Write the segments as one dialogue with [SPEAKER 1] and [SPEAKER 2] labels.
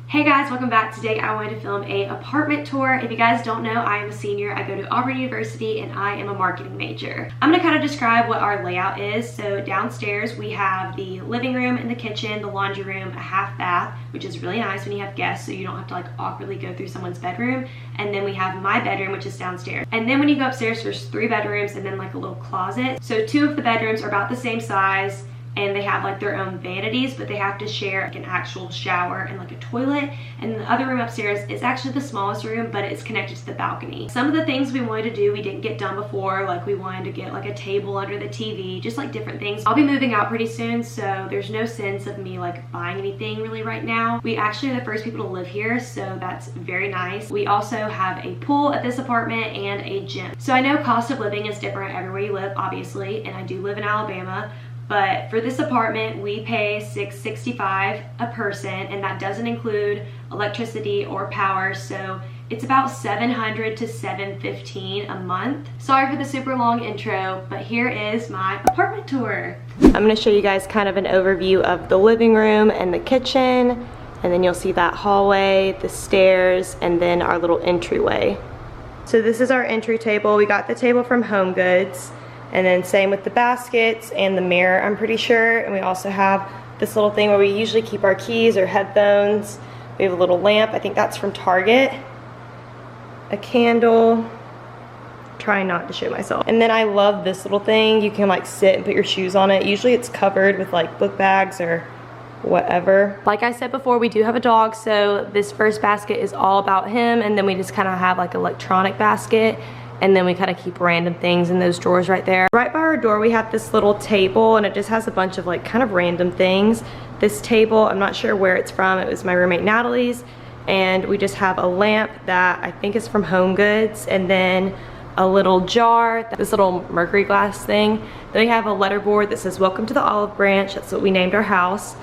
[SPEAKER 1] Hey guys, welcome back. Today I wanted to film a apartment tour. If you guys don't know, I am a senior. I go to Auburn University and I am a marketing major. I'm gonna kind of describe what our layout is. So downstairs we have the living room and the kitchen, the laundry room, a half bath, which is really nice when you have guests so you don't have to like awkwardly go through someone's bedroom. And then we have my bedroom, which is downstairs. And then when you go upstairs, there's 3 bedrooms and then like a little closet. So 2 of the bedrooms are about the same size, and they have like their own vanities, but they have to share like an actual shower and like a toilet. And the other room upstairs is actually the smallest room, but it's connected to the balcony. Some of the things we wanted to do we didn't get done before, like we wanted to get like a table under the TV, just like different things. I'll be moving out pretty soon, so there's no sense of me like buying anything really right now. We actually are the first people to live here, so that's very nice. We also have a pool at this apartment and a gym. So I know cost of living is different everywhere you live, obviously, and I do live in Alabama. But for this apartment, we pay $665 a person, and that doesn't include electricity or power, so it's about $700 to $715 a month. Sorry for the super long intro, but here is my apartment tour. I'm gonna show you guys kind of an overview of the living room and the kitchen, and then you'll see that hallway, the stairs, and then our little entryway. So this is our entry table. We got the table from HomeGoods. And then same with the baskets and the mirror, I'm pretty sure. And we also have this little thing where we usually keep our keys or headphones. We have a little lamp, I think that's from Target. A candle. Trying not to show myself. And then I love this little thing. You can like sit and put your shoes on it. Usually it's covered with like book bags or whatever. Like I said before, we do have a dog, so this first basket is all about him, and then we just kind of have like electronic basket. And then we kind of keep random things in those drawers right there. Right by our door we have this little table, and it just has a bunch of like kind of random things. This table, I'm not sure where it's from. It was my roommate Natalie's. And we just have a lamp that I think is from HomeGoods, and then a little jar, this little mercury glass thing. Then we have a letterboard that says welcome to the Olive Branch. That's what we named our house.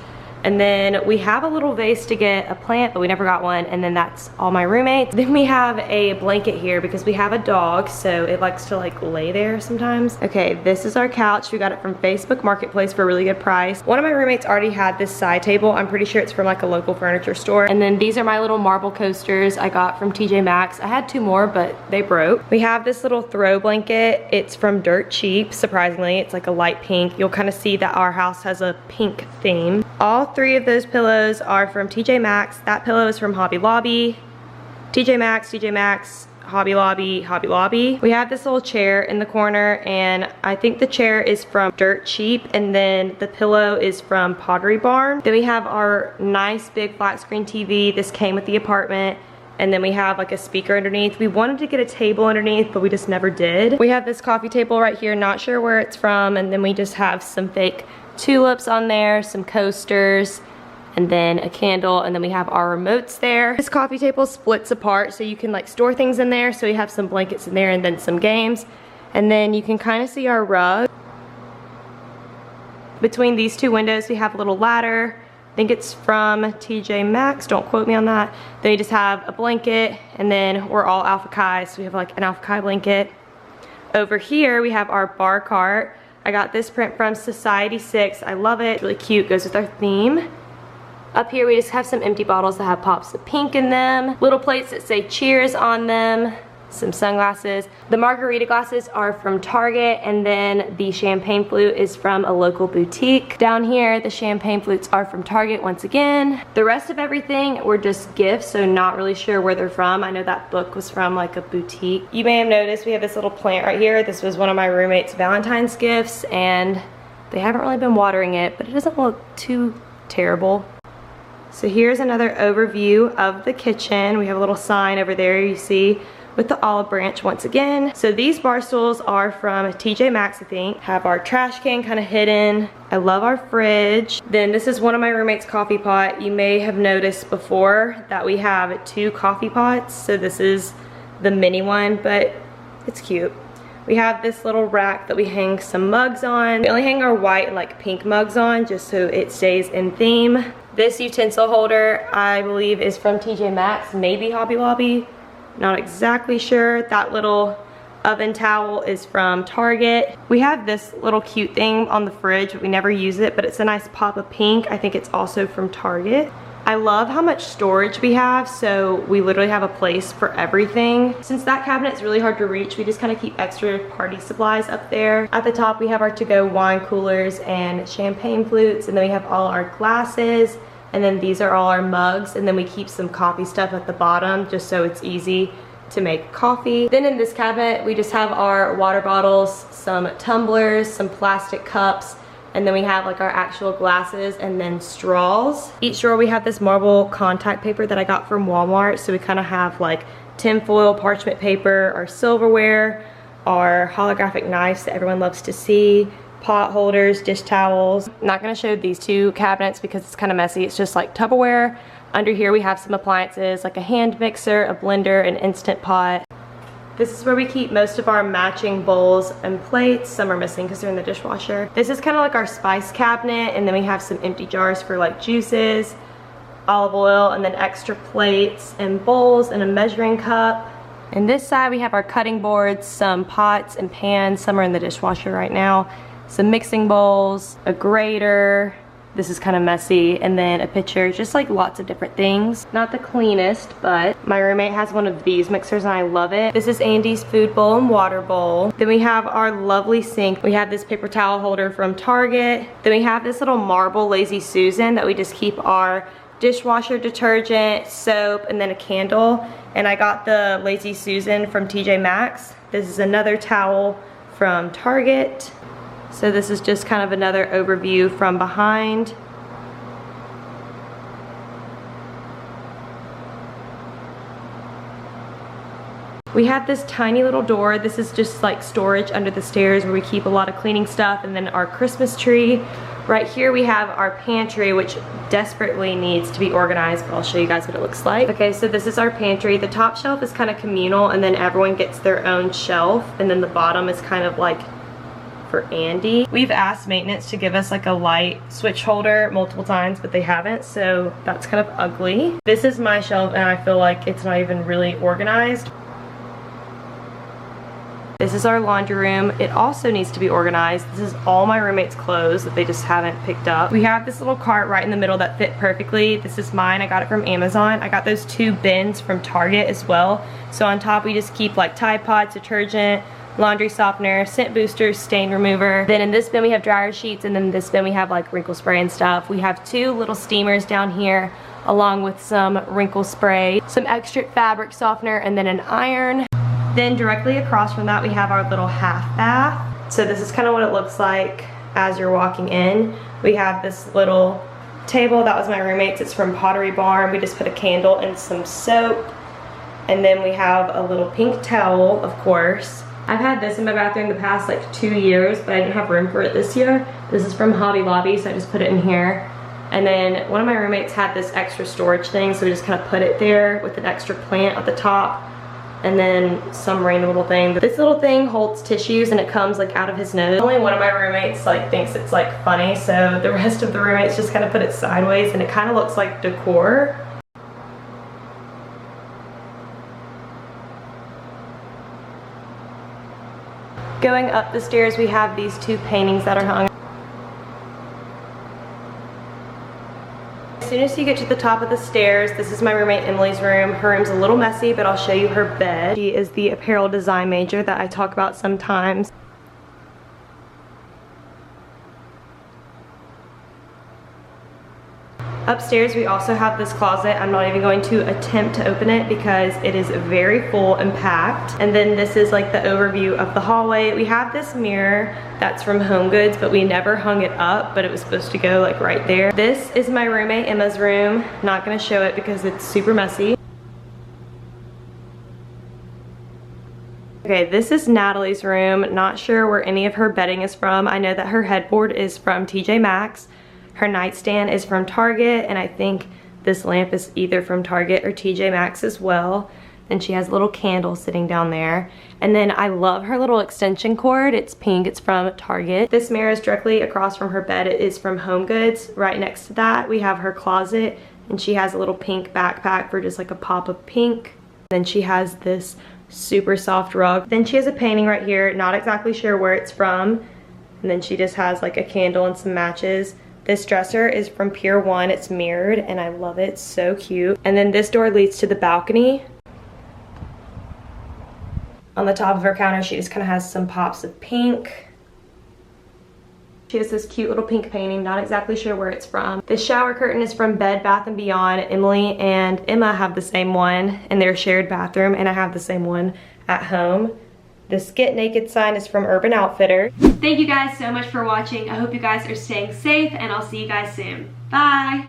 [SPEAKER 1] And then we have a little vase to get a plant, but we never got one, and then that's all my roommates. Then we have a blanket here because we have a dog, so it likes to like lay there sometimes. Okay, this is our couch. We got it from Facebook Marketplace for a really good price. One of my roommates already had this side table. I'm pretty sure it's from like a local furniture store. And then these are my little marble coasters I got from TJ Maxx. I had 2 more, but they broke. We have this little throw blanket. It's from Dirt Cheap, surprisingly. It's like a light pink. You'll kind of see that our house has a pink theme. All 3 of those pillows are from TJ Maxx. That pillow is from Hobby Lobby. TJ Maxx, Hobby Lobby, Hobby Lobby. We have this little chair in the corner, and I think the chair is from Dirt Cheap, and then the pillow is from Pottery Barn. Then we have our nice big flat screen TV. This came with the apartment. And then we have like a speaker underneath. We wanted to get a table underneath, but we just never did. We have this coffee table right here, not sure where it's from, and then we just have some fake tulips on there, some coasters, and then a candle, and then we have our remotes there. This coffee table splits apart, so you can like store things in there. So you have some blankets in there and then some games. And then you can kind of see our rug. Between these 2 windows, we have a little ladder. I think it's from TJ Maxx, don't quote me on that. Then you just have a blanket, and then we're all Alpha Chi, so we have like an Alpha Chi blanket. Over here, we have our bar cart. I got this print from Society 6. I love it. It's really cute, goes with our theme. Up here we just have some empty bottles that have pops of pink in them. Little plates that say cheers on them. Some sunglasses. The margarita glasses are from Target, and then the champagne flute is from a local boutique. Down here, the champagne flutes are from Target once again. The rest of everything were just gifts, so not really sure where they're from. I know that book was from like a boutique. You may have noticed we have this little plant right here. This was one of my roommate's Valentine's gifts, and they haven't really been watering it, but it doesn't look too terrible. So here's another overview of the kitchen. We have a little sign over there you see with the olive branch once again. So these bar stools are from TJ Maxx, I think. Have our trash can kind of hidden. I love our fridge. Then this is one of my roommate's coffee pot. You may have noticed before that we have 2 coffee pots. So this is the mini one, but it's cute. We have this little rack that we hang some mugs on. We only hang our white and like pink mugs on just so it stays in theme. This utensil holder, I believe, is from TJ Maxx, maybe Hobby Lobby. Not exactly sure. That little oven towel is from Target. We have this little cute thing on the fridge, but we never use it, but it's a nice pop of pink. I think it's also from Target. I love how much storage we have, so we literally have a place for everything. Since that cabinet's really hard to reach, we just kind of keep extra party supplies up there. At the top, we have our to-go wine coolers and champagne flutes, and then we have all our glasses, and then these are all our mugs, and then we keep some coffee stuff at the bottom just so it's easy to make coffee. Then in this cabinet, we just have our water bottles, some tumblers, some plastic cups, and then we have like our actual glasses and then straws. Each drawer we have this marble contact paper that I got from Walmart. So we kind of have like tinfoil, parchment paper, our silverware, our holographic knives that everyone loves to see, pot holders, dish towels. I'm not gonna show these two cabinets because it's kind of messy. It's just like Tupperware. Under here we have some appliances like a hand mixer, a blender, an Instant Pot. This is where we keep most of our matching bowls and plates. Some are missing because they're in the dishwasher. This is kind of like our spice cabinet, and then we have some empty jars for like juices, olive oil, and then extra plates and bowls and a measuring cup. And this side we have our cutting boards, some pots and pans. Some are in the dishwasher right now. Some mixing bowls, a grater. This is kind of messy, and then a pitcher, just like lots of different things. Not the cleanest, but my roommate has one of these mixers and I love it. This is Andy's food bowl and water bowl. Then we have our lovely sink. We have this paper towel holder from Target. Then we have this little marble Lazy Susan that we just keep our dishwasher detergent, soap, and then a candle. And I got the Lazy Susan from TJ Maxx. This is another towel from Target. So this is just kind of another overview from behind. We have this tiny little door. This is just like storage under the stairs where we keep a lot of cleaning stuff, and then our Christmas tree. Right here we have our pantry, which desperately needs to be organized, but I'll show you guys what it looks like. Okay, so this is our pantry. The top shelf is kind of communal, and then everyone gets their own shelf, and then the bottom is kind of like for Andy. We've asked maintenance to give us like a light switch holder multiple times, but they haven't, so that's kind of ugly. This is my shelf, and I feel like it's not even really organized. This is our laundry room. It also needs to be organized. This is all my roommates' clothes that they just haven't picked up. We have this little cart right in the middle that fit perfectly. This is mine. I got it from Amazon. I got those two bins from Target as well. So on top we just keep like Tide Pods, detergent, laundry softener, scent boosters, stain remover. Then in this bin we have dryer sheets, and then in this bin we have like wrinkle spray and stuff. We have two little steamers down here along with some wrinkle spray, some extra fabric softener, and then an iron. Then directly across from that we have our little half bath. So this is kind of what it looks like as you're walking in. We have this little table. That was my roommate's. It's from Pottery Barn. We just put a candle and some soap. And then we have a little pink towel, of course. I've had this in my bathroom the past like 2 years, but I didn't have room for it this year. This is from Hobby Lobby, so I just put it in here. And then one of my roommates had this extra storage thing, so we just kind of put it there with an extra plant at the top, and then some random little thing. This little thing holds tissues, and it comes like out of his nose. Only one of my roommates like thinks it's like funny, so the rest of the roommates just kind of put it sideways, and it kind of looks like decor. Going up the stairs, we have these two paintings that are hung. As soon as you get to the top of the stairs, this is my roommate Emily's room. Her room's a little messy, but I'll show you her bed. She is the apparel design major that I talk about sometimes. Upstairs we also have this closet. I'm not even going to attempt to open it because it is very full and packed. And then this is like the overview of the hallway. We have this mirror that's from HomeGoods, but we never hung it up, but it was supposed to go like right there. This is my roommate Emma's room. Not gonna show it because it's super messy. Okay, this is Natalie's room. Not sure where any of her bedding is from. I know that her headboard is from TJ Maxx. Her nightstand is from Target, and I think this lamp is either from Target or TJ Maxx as well. And she has a little candle sitting down there. And then I love her little extension cord. It's pink, it's from Target. This mirror is directly across from her bed. It is from HomeGoods. Right next to that, we have her closet, and she has a little pink backpack for just like a pop of pink. Then she has this super soft rug. Then she has a painting right here, not exactly sure where it's from. And then she just has like a candle and some matches. This dresser is from Pier 1. It's mirrored and I love it. It's so cute. And then this door leads to the balcony. On the top of her counter, she just kind of has some pops of pink. She has this cute little pink painting, not exactly sure where it's from. This shower curtain is from Bed Bath & Beyond. Emily and Emma have the same one in their shared bathroom, and I have the same one at home. This Get Naked sign is from Urban Outfitter. Thank you guys so much for watching. I hope you guys are staying safe, and I'll see you guys soon. Bye!